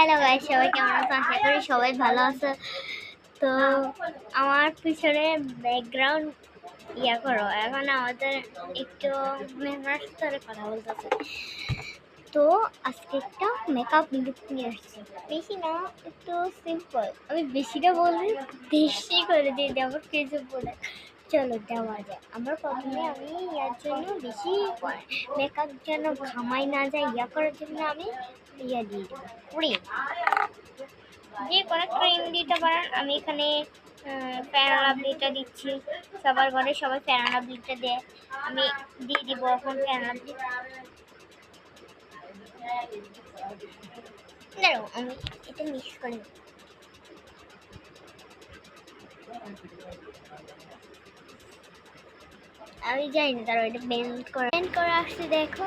Hello guys, সবাই কেমন আছো? আশা করি সবাই ভালো আছে। তো আমার পিছনে ব্যাকগ্রাউন্ড করো। এখন আমাদের একটু মেহমানের সাথে কথা বলতেছে। তো আজকে একটা মেকআপ লুক নিয়ে আসছি। বেশি না, একটু সিম্পল। আমি বেশিটা বলছি, বেশি করে দিয়ে দেবো কিছু বলে। চলো দেওয়া যায়। আমার প্রথমে আমি ইয়ার জন্য বেশি মেকআপ যেন ঘামাই না যায়, করার জন্য আমি দিয়ে দেবো ক্রিম। যে কোনো ক্রিম দিতে পারেন। আমি এখানে ফেয়ার অ্যান্ড লাভলিটা দিচ্ছি। সবার ঘরে সবাই ফেয়ার অ্যান্ড লাভলিটা দেয়, আমি দিয়ে দিব এখন ফেয়ার অ্যান্ড লাভলি। দাঁড়াও, আমি এটা মিক্স করে নেব। আমি জানি না, তারা এটা ব্লেন্ড করে আসছে। দেখো,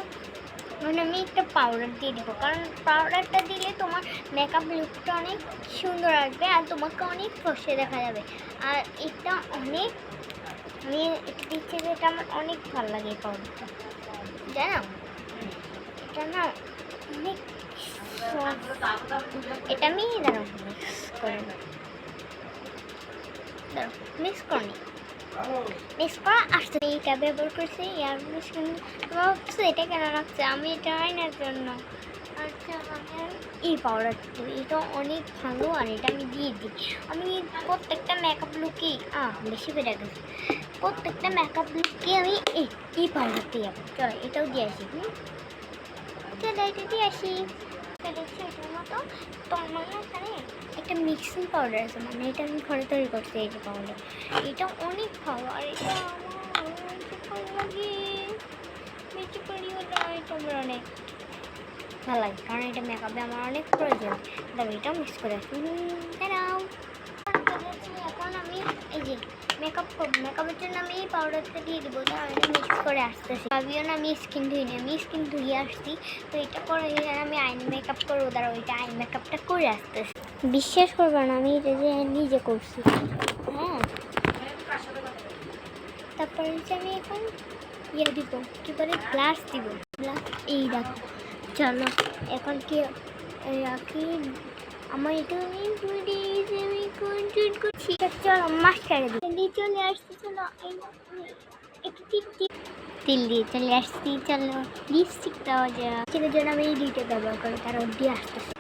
মানে আমি একটা পাউডার দিয়ে দিব, কারণ পাউডারটা দিলে তোমার মেকআপ লুকটা অনেক সুন্দর আসবে আর তোমাকে অনেক ফসে দেখা যাবে। আর এটা অনেক, আমি এটা দিচ্ছি যে এটা আমার অনেক ভালো লাগে এই পাউডারটা, জানো? এটা না অনেক, এটা আমি দাঁড়াও মিক্স করে নেব। দাঁড়াও মিক্স করে নিই। মিক্স করা আসতে এইটা ব্যবহার করছি ইয়ার মিশন। ভাবছি এটা কেন রাখছে, আমি এটা আইনার জন্য। আচ্ছা, আমি এই পাউডারটা, এটা অনেক ভালো আর এটা আমি দিয়ে দিই। আমি প্রত্যেকটা মেকআপ লুকই বেশি বেড়ে গেছে, প্রত্যেকটা মেকআপ লুককে আমি এই পাউডার দিয়ে যাবো। চলো এটাও দিয়ে আসি। চলো এটা দিয়ে আসি। দেখছি এটার মতো তোমার এখানে একটা মিক্সিং পাউডার আছে, মানে এটা আমি ঘরে তৈরি করছি। এই যে পাউডার, এটা অনেক ভালো আর এটা আমার ভালো লাগে। বেশি করিও না, এটা আমার অনেক ভালো লাগে, কারণ এটা মেকআপে আমার অনেক প্রয়োজন। তবে এটাও মিক্স করে দাঁড়াও। এখন আমি এই যে মেকআপ করবো, মেকআপের জন্য আমি এই পাউডারটা দিয়ে দেবো। তো আমি মিক্স করে আসতেছি। ভাবিও না আমি স্কিন ধুই না, আমি স্কিন ধুয়ে আসছি। তো এটা করে আমি আইন মেকআপ করবো, দাঁড়াও ওইটা আইন মেকআপটা করে আসতেছি। বিশ্বাস করবে না, আমি এটা যে নিজে করছি। হ্যাঁ, তারপরে হচ্ছে আমি এখন দিব, কী করে ব্লাশ দিব। ব্লাশ এই দেখো। চলো এখন কি রাখি, আমার এটা আমি কন্ট্রোল করছি। চলো মাস্কারা দিই, চলে আসছি। চলো একটু তিল দিয়ে চলে আসছি। চলো লিপস্টিক দেওয়া যায়, সেটার জন্য আমি এই দুইটা ব্যবহার করি, কারণ দিয়ে আসতেছি।